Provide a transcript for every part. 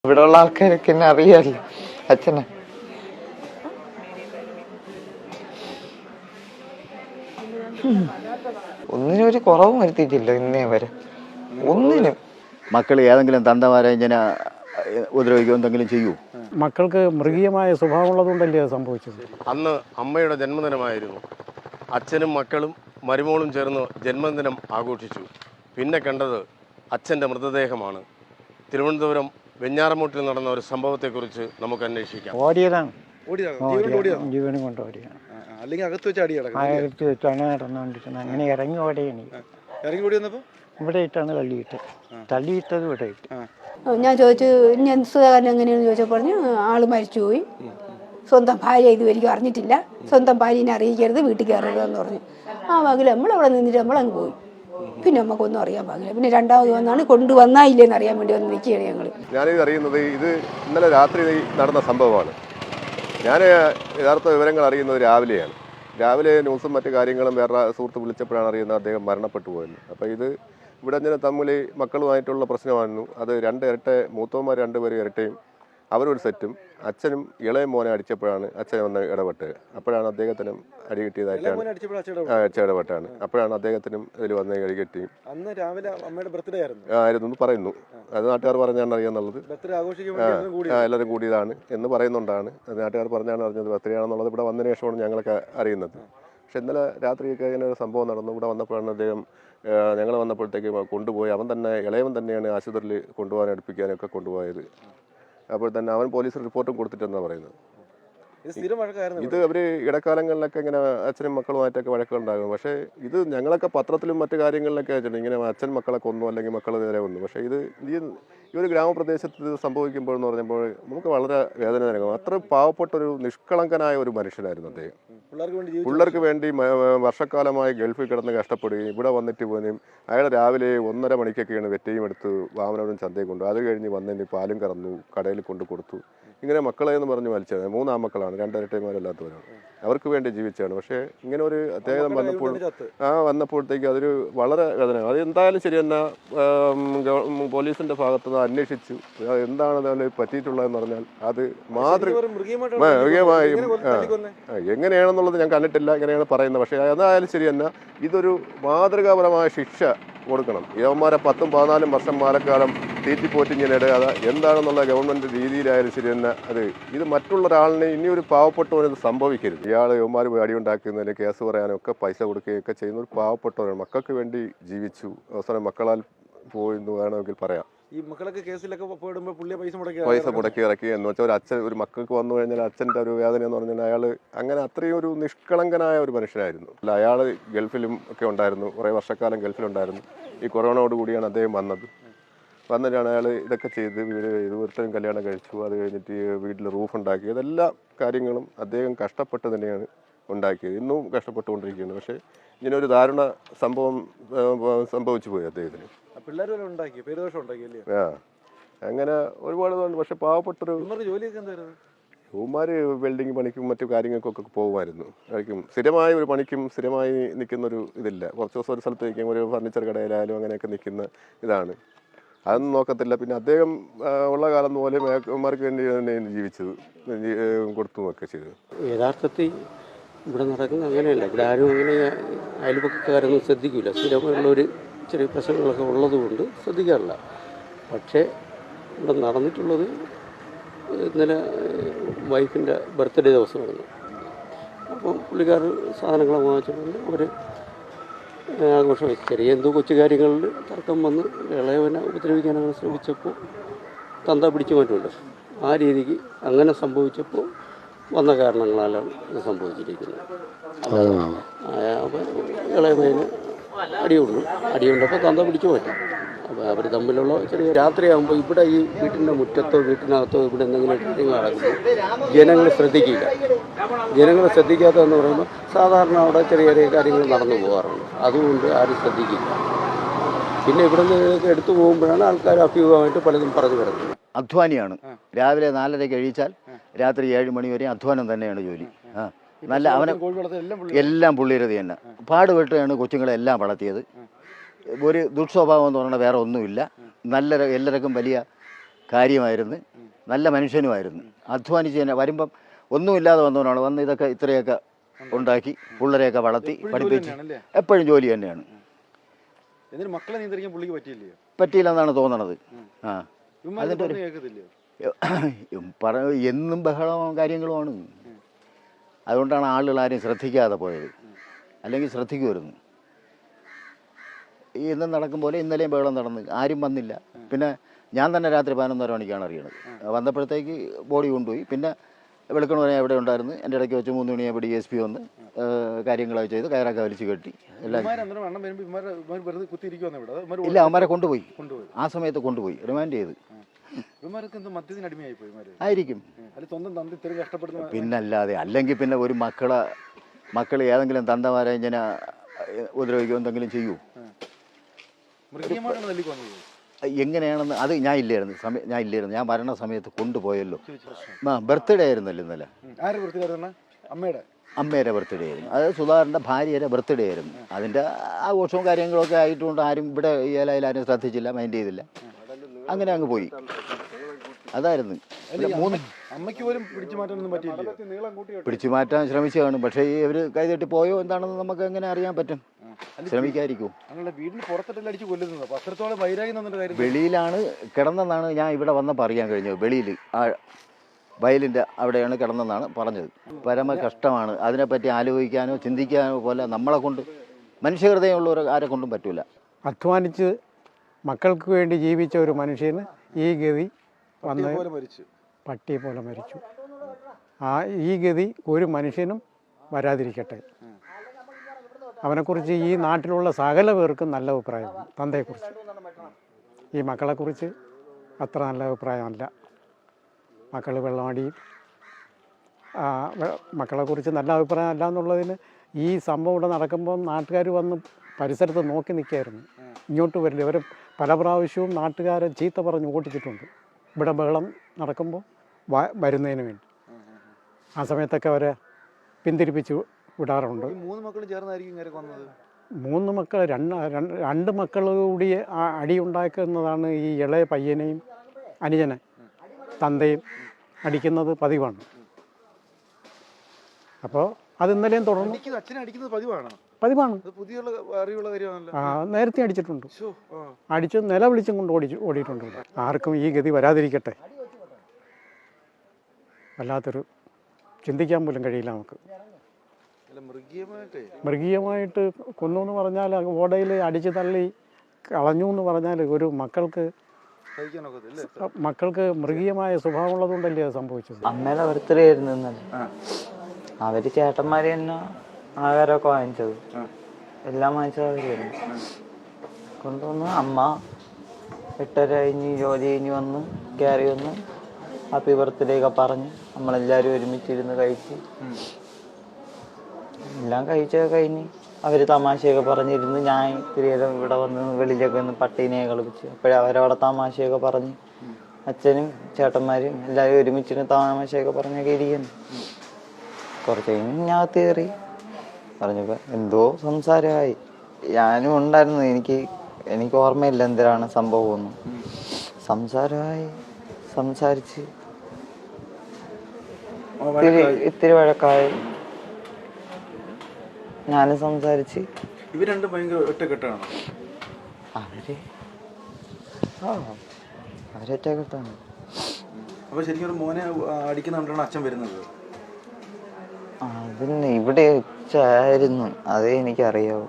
ഇവിടെയുള്ള ആൾക്കാരൊക്കെ എന്നെ അറിയാമല്ലോ അച്ഛനെ. ഒന്നിനും ഒരു കുറവും വരുത്തിയിട്ടില്ല ഇന്നേ വരെ, ഒന്നിനും. മക്കൾ ഏതെങ്കിലും തന്തമാരെ ഇങ്ങനെ ഉപദ്രവിക്കുകയോ എന്തെങ്കിലും ചെയ്യൂ? മക്കൾക്ക് മൃഗീയമായ സ്വഭാവമുള്ളതുകൊണ്ടല്ലേ അത് സംഭവിച്ചത്. അന്ന് അമ്മയുടെ ജന്മദിനമായിരുന്നു. അച്ഛനും മക്കളും മരുമോളും ചേർന്ന് ജന്മദിനം ആഘോഷിച്ചു. പിന്നെ കണ്ടത് അച്ഛൻ്റെ മൃതദേഹമാണ്. തിരുവനന്തപുരം വെഞ്ഞാറമൂട്ടിൽ നടന്ന ഒരു സംഭവത്തെക്കുറിച്ച് നമുക്ക് അന്വേഷിക്കാം. ഓടിയതാണ്, ജീവനും കൊണ്ട് ഓടിയാണ്. അല്ലെങ്കിൽ അകത്ത് വെച്ച് അകത്ത് വെച്ചാണ് നടന്നുകൊണ്ടിരുന്നത്. അങ്ങനെ ഇറങ്ങി ഓടിയാണ്. ഇറങ്ങി ഓടി വന്നപ്പോൾ ഇവിടെ ഇട്ടാണ് തള്ളിയിട്ടത് ഇവിടെ ഇട്ട്. ഞാൻ ചോദിച്ചു ഇനി സുഖകാരൻ എങ്ങനെയാണെന്ന് ചോദിച്ചാൽ പറഞ്ഞു ആള് മരിച്ചുപോയി, സ്വന്തം ഭാര്യ ഇതുവരെയും അറിഞ്ഞിട്ടില്ല, സ്വന്തം ഭാര്യനെ അറിയിക്കരുത്, വീട്ടിൽ കയറരുതെന്ന് പറഞ്ഞു. ആ വകിൽ നമ്മളവിടെ നിന്നിട്ട് നമ്മളങ്ങ് പോയി. പിന്നെ നമുക്കൊന്നും അറിയാൻ പാടില്ല. പിന്നെ രണ്ടാമത് വന്നാണ് കൊണ്ടുവന്നായില്ലേന്ന് അറിയാൻ വേണ്ടി വന്ന് നിൽക്കുകയാണ് ഞങ്ങൾ. ഞാനിത് അറിയുന്നത് ഇത് ഇന്നലെ രാത്രി നടന്ന സംഭവമാണ്. ഞാൻ യഥാർത്ഥ വിവരങ്ങൾ അറിയുന്നത് രാവിലെ ന്യൂസും മറ്റു കാര്യങ്ങളും വേറെ സുഹൃത്ത് വിളിച്ചപ്പോഴാണ് അറിയുന്നത് അദ്ദേഹം മരണപ്പെട്ടു പോയെന്ന്. അപ്പോൾ ഇത് ഇവിടെ ഇങ്ങനെ തമ്മിൽ മക്കളുമായിട്ടുള്ള പ്രശ്നമായിരുന്നു. അത് മൂത്തവന്മാർ രണ്ടുപേരും ഇരട്ടയും അവരൊരു സെറ്റും. അച്ഛനും ഇളയ മോനെ അടിച്ചപ്പോഴാണ് അച്ഛൻ വന്ന് ഇടപെട്ട്. അപ്പോഴാണ് അദ്ദേഹത്തിനും അടി കിട്ടിയതായിട്ടാണ് അച്ഛൻ ഇടപെട്ടാണ്. അപ്പോഴാണ് അദ്ദേഹത്തിനും ഇതിൽ വന്ന് അടി കിട്ടി. ആയിരുന്നു എന്ന് പറയുന്നു. അത് നാട്ടുകാർ പറഞ്ഞാണ് അറിയാന്നുള്ളത്. എല്ലാവരും കൂടിയതാണ് എന്ന് പറയുന്നുണ്ടാണ്. അത് നാട്ടുകാർ പറഞ്ഞാണ് അറിഞ്ഞത് ബർത്ത്ഡേ ആണെന്നുള്ളത്. ഇവിടെ വന്നതിന് ശേഷമാണ് ഞങ്ങളൊക്കെ അറിയുന്നത്. പക്ഷെ ഇന്നലെ രാത്രിയൊക്കെ ഇങ്ങനെ ഒരു സംഭവം നടന്നു. ഇവിടെ വന്നപ്പോഴാണ് അദ്ദേഹം, ഞങ്ങൾ വന്നപ്പോഴത്തേക്ക് കൊണ്ടുപോയി. ഇളയവൻ തന്നെയാണ് ആശുപത്രിയിൽ കൊണ്ടുപോകാൻ അടുപ്പിക്കാനൊക്കെ കൊണ്ടുപോയത്. അപ്പോൾ തന്നെ അവൻ പോലീസിൽ റിപ്പോർട്ടും കൊടുത്തിട്ടെന്നാണ് പറയുന്നത്. ഇത് അവർ ഇടക്കാലങ്ങളിലൊക്കെ ഇങ്ങനെ അച്ഛനും മക്കളുമായിട്ടൊക്കെ വഴക്കുണ്ടാകും. പക്ഷേ ഇത് ഞങ്ങളൊക്കെ പത്രത്തിലും മറ്റു കാര്യങ്ങളിലൊക്കെ വെച്ചിട്ടുണ്ട് ഇങ്ങനെ അച്ഛൻ മക്കളെ കൊന്നു അല്ലെങ്കിൽ മക്കൾ നേരെ കൊന്നു. പക്ഷേ ഇത് ഈ ഒരു ഗ്രാമപ്രദേശത്ത് ഇത് സംഭവിക്കുമ്പോൾ എന്ന് പറഞ്ഞപ്പോൾ നമുക്ക് വളരെ വേദനാജനകം. അത്ര പാവപ്പെട്ടൊരു നിഷ്കളങ്കനായ ഒരു മനുഷ്യനായിരുന്നു അദ്ദേഹം. പിള്ളേർക്ക് വേണ്ടി വർഷക്കാലമായി ഗൾഫിൽ കിടന്ന് കഷ്ടപ്പെടുകയും ഇവിടെ വന്നിട്ട് പോവുകയും അയാൾ രാവിലെ 1:30 മണിക്കൊക്കെയാണ് വെറ്റയും എടുത്ത് വാമനവരും ചന്തയിൽ കൊണ്ടു. അത് കഴിഞ്ഞ് വന്നതിന് പാലും കറന്നു കടയിൽ കൊണ്ട് കൊടുത്തു. ഇങ്ങനെ മക്കളെ എന്ന് പറഞ്ഞ് വലിച്ചത് 3 ആൺമക്കളാണ്, 2 ഇരട്ടന്മാരല്ലാത്തവരാണ്. അവർക്ക് വേണ്ടി ജീവിച്ചാണ്. പക്ഷേ ഇങ്ങനെ ഒരു അദ്ദേഹം വന്നപ്പോഴത്തേക്ക് അതൊരു വളരെ വേദന. അത് എന്തായാലും ശരി തന്നെ പോലീസിന്റെ ഭാഗത്തുനിന്ന് അന്വേഷിച്ചു എന്താണ് അതിൽ പറ്റിയിട്ടുള്ളതെന്ന് പറഞ്ഞാൽ അത് മൃഗീയമായി എങ്ങനെയാണെന്നുള്ളത് ഞാൻ കണ്ടിട്ടില്ല, എങ്ങനെയാണ് പറയുന്നത്. പക്ഷേ എന്തായാലും ശരി തന്നെ ഇതൊരു മാതൃകാപരമായ ശിക്ഷ കൊടുക്കണം. യവന്മാരെ 10-14 വർഷം മാലക്കാലം തീറ്റിപ്പോറ്റിങ്ങനെ അത് എന്താണെന്നുള്ള ഗവൺമെൻറ് രീതിയിലായാലും ശരി തന്നെ ഇത് മറ്റുള്ളൊരാളിനെ ഇനിയൊരു പാവപ്പെട്ടവനത് സംഭവിക്കരുത്. ഇയാൾ യവന്മാർ അടിയുണ്ടാക്കുന്നതിന് കേസ് പറയാനൊക്കെ പൈസ കൊടുക്കുകയൊക്കെ ചെയ്യുന്ന ഒരു പാവപ്പെട്ടവരാണ്. മക്കൾക്ക് വേണ്ടി ജീവിച്ചു, അവസാനം മക്കളാൽ പോയി എന്ന് വേണമെങ്കിൽ പറയാം. ഈ മക്കളൊക്കെ കേസിലൊക്കെ പോയിടുമ്പോൾ പുള്ളിയെ പൈസ മുടക്കി ഇറക്കി എന്ന് വെച്ചാൽ ഒരു മക്കൾക്ക് വന്നു കഴിഞ്ഞാൽ അച്ഛൻ്റെ ഒരു വേദന എന്ന് പറഞ്ഞാൽ അയാൾ അങ്ങനെ അത്രയും ഒരു നിഷ്കളങ്കനായ ഒരു മനുഷ്യനായിരുന്നു. അല്ല, അയാൾ ഗൾഫിലും ഒക്കെ ഉണ്ടായിരുന്നു, കുറേ വർഷക്കാലം ഗൾഫിലുണ്ടായിരുന്നു. ഈ കൊറോണയോട് കൂടിയാണ് അദ്ദേഹം വന്നിട്ടാണ് അയാൾ ഇതൊക്കെ ചെയ്ത് വീട് ചെയ്തു, ഒരുത്തരും കല്യാണം കഴിച്ചു. അത് കഴിഞ്ഞിട്ട് വീട്ടിൽ റൂഫ് ഉണ്ടാക്കി. ഇതെല്ലാ കാര്യങ്ങളും അദ്ദേഹം കഷ്ടപ്പെട്ട് തന്നെയാണ് ഉണ്ടാക്കിയത്. ഇന്നും കഷ്ടപ്പെട്ടുകൊണ്ടിരിക്കുകയാണ്. പക്ഷേ ഇങ്ങനൊരു ദാരുണ സംഭവം സംഭവിച്ചു പോയി അദ്ദേഹത്തിന്. അങ്ങനെ ഒരുപാട്. പക്ഷെ പാവപ്പെട്ടൊരു യുവമാര് വെൽഡിങ് പണിക്കും മറ്റു കാര്യങ്ങൾക്കൊക്കെ പോകുമായിരുന്നു. സ്ഥിരമായ ഒരു പണിക്കും സ്ഥിരമായി നിൽക്കുന്നൊരു ഇതില്ല. കുറച്ച് ദിവസം ഒരു സ്ഥലത്ത് നിൽക്കും, ഒരു ഫർണിച്ചർ കടയിലായാലും അങ്ങനെയൊക്കെ നിൽക്കുന്ന ഇതാണ്. അതൊന്നും നോക്കത്തില്ല. പിന്നെ അദ്ദേഹം ഉള്ള കാലം പോലെ മേക്കന്മാർക്ക് വേണ്ടി തന്നെയാണ് ജീവിച്ചത്, കൊടുത്തുമൊക്കെ ചെയ്തത്. യഥാർത്ഥത്തിൽ ഇവിടെ നടക്കുന്നത് അങ്ങനെയല്ല. ഇവിടെ ആരും അങ്ങനെ അയൽപക്കക്കാരൊന്നും ശ്രദ്ധിക്കില്ല. സ്ഥിരമായുള്ളൊരു ചെറിയ പ്രശ്നങ്ങളൊക്കെ ഉള്ളതുകൊണ്ട് ശ്രദ്ധിക്കാറില്ല. പക്ഷേ ഇവിടെ നടന്നിട്ടുള്ളത് ഇന്നലെ വൈഫിൻ്റെ ബർത്ത്ഡേ ദിവസമായിരുന്നു. അപ്പം പുള്ളിക്കാർ സാധനങ്ങൾ വാങ്ങിച്ചുകൊണ്ട് അവർ ആഘോഷമായി. ചെറിയ എന്തോ കൊച്ചു കാര്യങ്ങളിൽ തർക്കം വന്ന് ഇളയവനെ ഉപദ്രവിക്കാനങ്ങനെ ശ്രമിച്ചപ്പോൾ തന്ത പിടിച്ചു മാറ്റുമല്ലോ, ആ രീതിക്ക് അങ്ങനെ സംഭവിച്ചപ്പോൾ വന്ന കാരണങ്ങളാലാണ് ഇത് സംഭവിച്ചിരിക്കുന്നത്. അപ്പം ഇളയവന് അടിയുണ്ടപ്പോൾ തന്ത പിടിച്ചു മാറ്റും. അപ്പോൾ അവർ തമ്മിലുള്ള ചെറിയ രാത്രിയാകുമ്പോൾ ഇവിടെ ഈ വീട്ടിൻ്റെ മുറ്റത്തോ വീട്ടിനകത്തോ ഇവിടെ എന്തെങ്കിലും കാര്യങ്ങൾ നടക്കുമ്പോൾ ജനങ്ങൾ ശ്രദ്ധിക്കില്ല. ജനങ്ങൾ ശ്രദ്ധിക്കാത്തതെന്ന് പറയുമ്പോൾ സാധാരണ അവിടെ ചെറിയ ചെറിയ കാര്യങ്ങൾ നടന്നു പോകാറുണ്ട്. അതുകൊണ്ട് ആരും ശ്രദ്ധിക്കില്ല. പിന്നെ ഇവിടെ നിന്ന് എടുത്തു പോകുമ്പോഴാണ് ആൾക്കാർ അഭ്യൂഹമായിട്ട് പലതും പറഞ്ഞു കിടക്കുന്നത്. അധ്വാനിയാണ്. രാവിലെ 4:30 കഴിച്ചാൽ രാത്രി 7 മണി വരെ അധ്വാനം തന്നെയാണ് ജോലി. നല്ല അവനെ എല്ലാം പുള്ളിരതി തന്നെ പാടുപെട്ടാണ് കൊച്ചുങ്ങളെല്ലാം വളർത്തിയത്. ഒരു ദുസ്വഭാവം എന്ന് പറഞ്ഞാൽ വേറെ ഒന്നുമില്ല. എല്ലാവർക്കും വലിയ കാര്യമായിരുന്നു, നല്ല മനുഷ്യനുമായിരുന്നു. അധ്വാനിച്ച് തന്നെ വരുമ്പം ഒന്നുമില്ലാതെ വന്നവനാണ്. വന്ന് ഇതൊക്കെ ഇത്രയൊക്കെ ഉണ്ടാക്കി പിള്ളേരെയൊക്കെ വളർത്തി പഠിപ്പിച്ച് എപ്പോഴും ജോലി തന്നെയാണ്. മക്കളെ നിയന്ത്രിക്കാൻ പുള്ളിക്ക് പറ്റിയില്ലയോ? പറ്റിയില്ലെന്നാണ് തോന്നണത്. ആ അതിന്റെ കേൾക്കത്തില്ലയോ? എന്നും ബഹളവും കാര്യങ്ങളുമാണ്. അതുകൊണ്ടാണ് ആളുകൾ ആരും ശ്രദ്ധിക്കാതെ പോയത്. അല്ലെങ്കിൽ ശ്രദ്ധിക്കുമായിരുന്നു. ഇന്നും നടക്കും പോലെ ഇന്നലെയും ബഹളം നടന്ന് ആരും വന്നില്ല. പിന്നെ ഞാൻ തന്നെ രാത്രി 11:30 മണിക്കാണ് അറിയണത്. വന്നപ്പോഴത്തേക്ക് ബോഡി കൊണ്ടുപോയി. പിന്നെ വെളുക്കണ പറയാൻ എവിടെ ഉണ്ടായിരുന്നു. എൻ്റെ ഇടയ്ക്ക് വെച്ച് 3 മണിയായപ്പോൾ DSP വന്ന് കാര്യങ്ങളൊക്കെ ചെയ്ത് കയറൊക്കെ വലിച്ചു കെട്ടി എല്ലാം. ഇല്ല, അവന്മാരെ കൊണ്ടുപോയി. ആ സമയത്ത് കൊണ്ടുപോയി റിമാൻഡ് ചെയ്ത്. ആയിരിക്കും പിന്നല്ലാതെ. അല്ലെങ്കിൽ പിന്നെ ഒരു മക്കൾ ഏതെങ്കിലും തന്തമാരെ ഇങ്ങനെ ഉപദ്രവിക്കുക എന്തെങ്കിലും ചെയ്യൂ? എങ്ങനെയാണെന്ന് അത് ഞാൻ ഇല്ലായിരുന്നു. ഞാൻ വരണ സമയത്ത് കൊണ്ടുപോയല്ലോ. ബർത്ത്ഡേ ആയിരുന്നല്ലോ ഇന്നലെ. അമ്മയുടെ ബർത്ത്ഡേ ആയിരുന്നു. അത് സുധാകരൻ്റെ ഭാര്യയുടെ ബർത്ത്ഡേ ആയിരുന്നു. അതിൻ്റെ ആഘോഷവും കാര്യങ്ങളൊക്കെ ആയിട്ടുകൊണ്ട് ആരും ഇവിടെ ഈ ഏലയിൽ ആരും ശ്രദ്ധിച്ചില്ല, മൈൻഡ് ചെയ്തില്ല. അങ്ങനെ അങ്ങ് പോയി. അതായിരുന്നു. അമ്മയ്ക്ക് പോലും പിടിച്ചു മാറ്റാൻ ശ്രമിച്ചു കാണും. പക്ഷേ ഇവർ കൈതട്ടി പോയോ എന്താണെന്ന് നമുക്ക് എങ്ങനെ അറിയാൻ പറ്റും? ശ്രമിക്കായിരിക്കും. വെളിയിലാണ് കിടന്നെന്നാണ് ഞാൻ ഇവിടെ വന്നപ്പോൾ അറിയാൻ കഴിഞ്ഞത്. വെളിയിൽ ആ വയലിൻ്റെ അവിടെയാണ് കിടന്നെന്നാണ് പറഞ്ഞത്. പരമ കഷ്ടമാണ്. അതിനെപ്പറ്റി ആലോചിക്കാനോ ചിന്തിക്കാനോ പോലെ നമ്മളെ കൊണ്ട് മനുഷ്യഹൃദയമുള്ളവർ ആരെ കൊണ്ടും പറ്റൂല. അധ്വാനിച്ച് മക്കൾക്ക് വേണ്ടി ജീവിച്ച ഒരു മനുഷ്യന് ഈ ഗതി വന്ന് പട്ടിയെ പോലെ മരിച്ചു. ഈ ഗതി ഒരു മനുഷ്യനും വരാതിരിക്കട്ടെ. അവനെക്കുറിച്ച് ഈ നാട്ടിലുള്ള സകല പേർക്കും നല്ല അഭിപ്രായമാണ്. തന്തയെക്കുറിച്ച്, ഈ മക്കളെക്കുറിച്ച് അത്ര നല്ല അഭിപ്രായമല്ല. മക്കൾ വെള്ളമടിയും മക്കളെക്കുറിച്ച് നല്ല അഭിപ്രായം അല്ല എന്നുള്ളതിന് ഈ സംഭവം ഇവിടെ നടക്കുമ്പോൾ നാട്ടുകാർ വന്ന് പരിസരത്ത് നോക്കി നിൽക്കുകയായിരുന്നു. ഇങ്ങോട്ട് വരില്ല. ഇവർ പല പ്രാവശ്യവും നാട്ടുകാരെ ചീത്ത പറഞ്ഞ് ഓടിച്ചിട്ടുണ്ട്. ഇവിടെ ബഹളം നടക്കുമ്പോൾ വരുന്നതിന് വേണ്ടി. ആ സമയത്തൊക്കെ അവരെ പിന്തിരിപ്പിച്ച് വിടാറുണ്ട്. 3 മക്കളും ചേർന്നായിരിക്കും വന്നത്. 3 മക്കൾ, 2 മക്കൾ കൂടി അടിയുണ്ടാക്കുന്നതാണ്. ഈ ഇളയ പയ്യനെയും അനുജനെ തന്തയും അടിക്കുന്നത് പതിവാണ്. അപ്പോൾ അത് ഇന്നലെയും തുടർന്നു. പതിവാണ്. നേരത്തെ അടിച്ചിട്ടുണ്ട്. അടിച്ച് നിലവിളിച്ചും കൊണ്ട് ഓടിയിട്ടുണ്ട്. ആർക്കും ഈ ഗതി വരാതിരിക്കട്ടെ. വല്ലാത്തൊരു ചിന്തിക്കാൻ പോലും കഴിയില്ല നമുക്ക്. മൃഗീയമായിട്ട് കൊന്നു എന്ന് പറഞ്ഞാൽ, ഓടയിൽ അടിച്ചു തള്ളി കളഞ്ഞു എന്ന് പറഞ്ഞാൽ ഒരു മക്കൾക്ക് മൃഗീയമായ സ്വഭാവമുള്ളതുകൊണ്ടല്ലേ അത് സംഭവിച്ചത്. അമ്മയുടെ ബർത്ത്ഡേ ആയിരുന്നു ഇന്നലെ. അവര് ചേട്ടന്മാര് തന്നെ ആഹാരമൊക്കെ വാങ്ങിച്ചത്, എല്ലാം വാങ്ങിച്ചത് അവരായിരുന്നു. കൊണ്ടുവന്ന് അമ്മ 8:30 കഴിഞ്ഞ് ജോലി കഴിഞ്ഞ് വന്ന് കയറി വന്ന് ഹാപ്പി ബർത്ത്ഡേ ഒക്കെ പറഞ്ഞ് നമ്മളെല്ലാവരും ഒരുമിച്ചിരുന്ന് കഴിച്ച് എല്ലാം കഴിച്ചൊക്കെ കഴിഞ്ഞ് അവർ തമാശയൊക്കെ പറഞ്ഞിരുന്ന് ഞാൻ ഇത്തിരി നേരം ഇവിടെ വന്ന് വെളിയിലൊക്കെ വന്ന് പട്ടീനെ കളിപ്പിച്ച് അപ്പോഴവരവിടെ തമാശയൊക്കെ പറഞ്ഞ് അച്ഛനും ചേട്ടന്മാരും എല്ലാവരും ഒരുമിച്ചിരുന്ന് തമാശയൊക്കെ പറഞ്ഞൊക്കെ ഇരിക്കുന്നു. കുറച്ച് കഴിഞ്ഞ് ഞാൻ അകത്ത് കയറി പറഞ്ഞപ്പോൾ എന്തോ സംസാരമായി. ഞാനും ഉണ്ടായിരുന്നു. എനിക്ക് ഓർമ്മയില്ല എന്തിനാണ് സംഭവമൊന്നും. സംസാരമായി, സംസാരിച്ച് ഇത്തിരി വഴക്കായി. ഞാനും സംസാരിച്ച്. ഇവർ രണ്ടും ഭയങ്കര ഒറ്റക്കെട്ടാണ്. അവരൊറ്റക്കെട്ടാണ്. അപ്പൊ ശരിക്കും ഒരു മോനെ അടിക്കുന്നുണ്ടാണ് അച്ഛൻ വരുന്നത്. അതിന് ഇവിടെ ഉച്ചയായിരുന്നു, അതേ എനിക്കറിയാവൂ.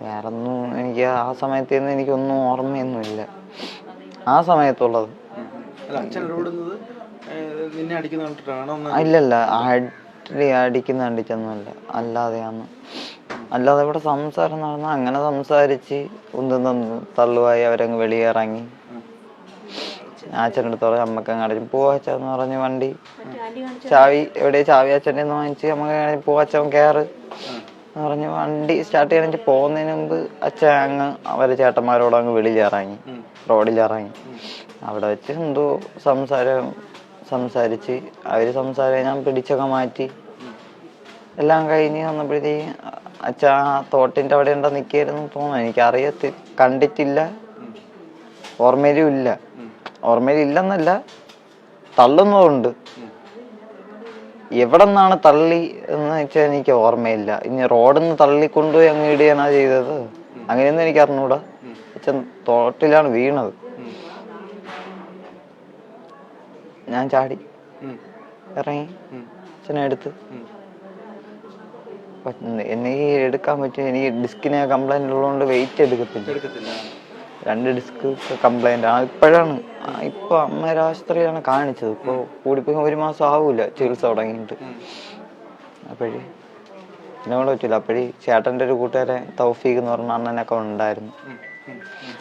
വേറൊന്നും എനിക്ക് ആ സമയത്തേന്ന് എനിക്കൊന്നും ഓർമ്മയൊന്നുമില്ല ആ സമയത്തുള്ളത്. ഇല്ലല്ല, അടിച്ചൊന്നുമല്ല, അല്ലാതെ ഇവിടെ സംസാരം നടന്ന അങ്ങനെ സംസാരിച്ച് ഉന്തുന്നു തള്ളുവായി അവരങ്ങ് വെളിയിറങ്ങി. അച്ഛൻ്റെ അടുത്ത് പറഞ്ഞ് അമ്മക്കങ്ങ് അടച്ചു പോവാച്ചെന്ന് പറഞ്ഞ് വണ്ടി ചാവി അച്ഛൻ്റെ നിന്ന് വാങ്ങിച്ച് നമുക്ക് പോവാച്ചവൻ കയറ് എന്ന് പറഞ്ഞ് വണ്ടി സ്റ്റാർട്ട് ചെയ്യാൻ പോകുന്നതിന് മുമ്പ് അച്ഛൻ അങ്ങ് അവരെ ചേട്ടന്മാരോട് അങ്ങ് വെളിയിലിറങ്ങി, റോഡിലിറങ്ങി. അവിടെ വെച്ച് എന്തോ സംസാരിച്ച് സംസാരം ഞാൻ പിടിച്ചൊക്കെ മാറ്റി എല്ലാം കഴിഞ്ഞ് വന്നപ്പോഴത്തേക്ക് അച്ഛൻ ആ തോട്ടിൻ്റെ അവിടെ ഉണ്ടോ നിൽക്കായിരുന്നു തോന്നുന്നു. കണ്ടിട്ടില്ല, ഓർമ്മയിലും ഇല്ല. ഓർമ്മയിലില്ലെന്നല്ല, തള്ളുന്നതുണ്ട്. എവിടെ നിന്നാണ് തള്ളി എന്ന് വെച്ചാൽ എനിക്ക് ഓർമ്മയില്ല. ഇനി റോഡിൽ നിന്ന് തള്ളിക്കൊണ്ടുപോയി അങ്ങ് ഇടുകയാണോ ചെയ്തത്, അങ്ങനെയൊന്നും എനിക്ക് അറിഞ്ഞൂടാ. അച്ഛൻ തോട്ടിലാണ് വീണത്. ഞാൻ ചാടി ഇറങ്ങി അച്ഛനെ എടുത്ത്. എനിക്ക് എടുക്കാൻ പറ്റും. എനിക്ക് ഡിസ്കിന് കംപ്ലൈന്റ് ഉള്ളതുകൊണ്ട് വെയിറ്റ് എടുക്കത്തില്ല. 2 ഡിസ്ക് കംപ്ലൈന്റ് ആണ്. ഇപ്പൊ അമ്മയുടെ ആശുപത്രിയിലാണ് കാണിച്ചത്. ഇപ്പൊ കൂടിപ്പോയി 1 മാസം ആവൂല ചികിത്സ തുടങ്ങിയിട്ട്. അപ്പോഴേ എന്നോട് പറ്റില്ല. അപ്പോഴേ ചേട്ടൻ്റെ ഒരു കൂട്ടുകാരൻ തൗഫീഖ് എന്ന് പറഞ്ഞ അണ്ണനൊക്കെ ഉണ്ടായിരുന്നു.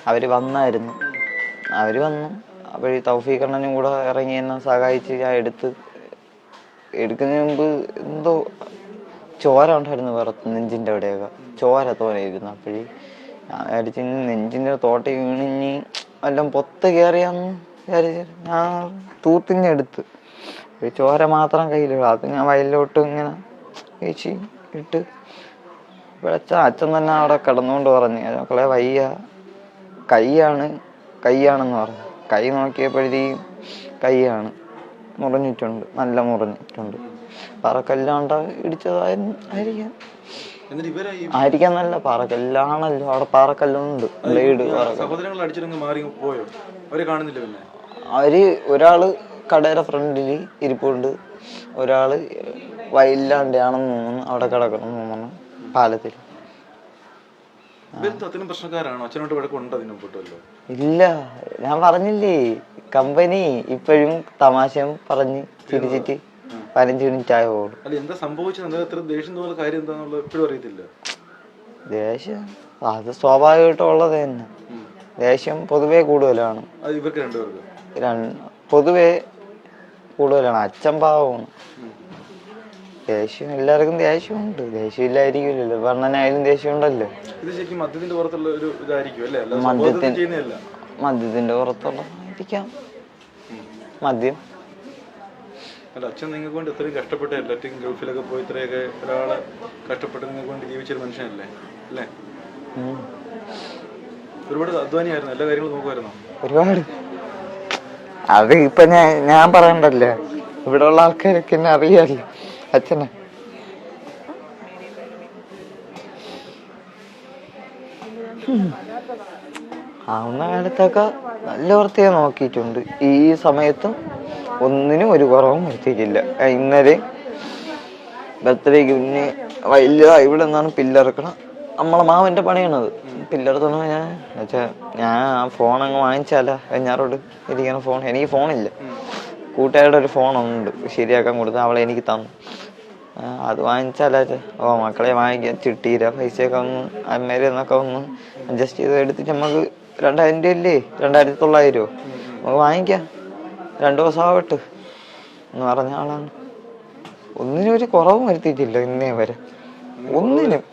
അവര് വന്നു. അപ്പോഴേ തൗഫീഖ് അണ്ണനും കൂടെ ഇറങ്ങി എന്നെ സഹായിച്ച് ഞാൻ എടുക്കുന്നതിന് മുമ്പ് എന്തോ ചോര ഉണ്ടായിരുന്നു പുറത്ത്, നെഞ്ചിൻ്റെ അവിടെയൊക്കെ ചോര തോന്നിയിരുന്നു. അപ്പോഴേ ഞാൻ വിചാരിച്ച് നെഞ്ചിൻ്റെ തോട്ടി വീണിഞ്ഞ് എല്ലാം പൊത്ത് കയറിയാന്ന് വിചാരിച്ച് ഞാൻ തൂത്തിഞ്ഞെടുത്ത്. ചോര മാത്രം കയ്യിലിടും. അത് ഞാൻ വയലിലോട്ട് ഇങ്ങനെ വീശി ഇട്ട് അച്ഛൻ തന്നെ അവിടെ കിടന്നുകൊണ്ട് പറഞ്ഞു, മക്കളെ വയ്യ, കൈയാണെന്ന് പറഞ്ഞു. കൈ നോക്കിയപ്പോഴത്തേക്കും കൈയാണ് മുറിഞ്ഞിട്ടുണ്ട്, നല്ല മുറിഞ്ഞിട്ടുണ്ട്. പറക്കല്ലാണ്ട് ആയിരിക്കാൻ നല്ല പാറക്കല്ലാണല്ലോ. അവിടെ പാറക്കല്ലുണ്ട്, ബ്ലേഡ്. അവര് ഒരാള് കടയുടെ ഫ്രണ്ടില് ഇരിപ്പുണ്ട്, ഒരാള് വയലിലാണ്ടാണെന്ന് തോന്നുന്നു അവിടെ കിടക്കണം തോന്നുന്നു പാലത്തിൽ. ഇല്ല, ഞാൻ പറഞ്ഞില്ലേ കമ്പനി ഇപ്പോഴും തമാശയും പറഞ്ഞ് ചിരിച്ചിട്ട് 15 മിനിറ്റ് ആയോളൂ. ദേഷ്യം അത് സ്വാഭാവികമായിട്ടുള്ളത് തന്നെ. ദേഷ്യം പൊതുവേ കൂടുതലാണ്. പൊതുവേ കൂടുതലാണ്. അച്ഛൻ പാവമാണ്. ദേഷ്യം എല്ലാവർക്കും ദേഷ്യമുണ്ട്. ദേഷ്യം ഇല്ലായിരിക്കില്ലല്ലോ. വർണ്ണനായാലും ദേഷ്യം ഉണ്ടല്ലോ. മദ്യത്തിന്റെ പുറത്തുള്ളതായിരിക്കാം. മദ്യം അച്ഛൻ നിങ്ങൾക്ക് വേണ്ടി ഇത്രയും കഷ്ടപ്പെട്ട് എല്ലാറ്റും ഗൾഫിലൊക്കെ പോയി ഇത്രയൊക്കെ ഒരാളെ കഷ്ടപ്പെട്ട് നിങ്ങൾക്ക് വേണ്ടി ജീവിച്ചൊരു മനുഷ്യനല്ലേ അല്ലേ? ഒരുപാട് അധ്വാനിയായിരുന്നു, എല്ലാ കാര്യങ്ങളും നോക്കുമായിരുന്നു. ഒരുപാട്. അത് ഇപ്പൊ ഞാൻ പറയണ്ടല്ലോ, ഇവിടെ ഉള്ള ആൾക്കാരൊക്കെ എന്നെ അറിയാമല്ലോ അച്ഛനെ. ആവുന്ന കാലത്തൊക്കെ നല്ല വൃത്തിയെ നോക്കിയിട്ടുണ്ട്. ഈ സമയത്തും ഒന്നിനും ഒരു കുറവും വരുത്തിയിട്ടില്ല. ഇന്നലെ ബർത്ത്ഡേക്ക് പിന്നെ വലിയ ഇവിടെ നിന്നാണ് പില്ലറക്കണം. നമ്മളെ മാവൻ്റെ പണിയാണത്. പില്ലറത്തണം. ഞാൻ ആ ഫോണങ്ങ് വാങ്ങിച്ചാല ഞാറോട് ഇരിക്കണ ഫോൺ. എനിക്ക് ഫോണില്ല. കൂട്ടുകാരുടെ ഒരു ഫോണുണ്ട് ശരിയാക്കാൻ കൊടുത്ത്, അവളെ എനിക്ക് തന്നു. അത് വാങ്ങിച്ചാലേ മക്കളെ വാങ്ങിക്കാൻ ചിട്ടീര പൈസയൊക്കെ ഒന്ന് അമ്മേരെ എന്നൊക്കെ ഒന്ന് അഡ്ജസ്റ്റ് ചെയ്ത് എടുത്തിട്ട് നമുക്ക് 2000 രൂപ അല്ലേ, 2900 നമുക്ക് വാങ്ങിക്കാം. 2 ദിവസം ആവട്ടെ എന്ന് പറഞ്ഞ ആളാണ്. ഒന്നിനും ഒരു കുറവും വരുത്തിയിട്ടില്ല ഇന്നേ വരെ, ഒന്നിനും.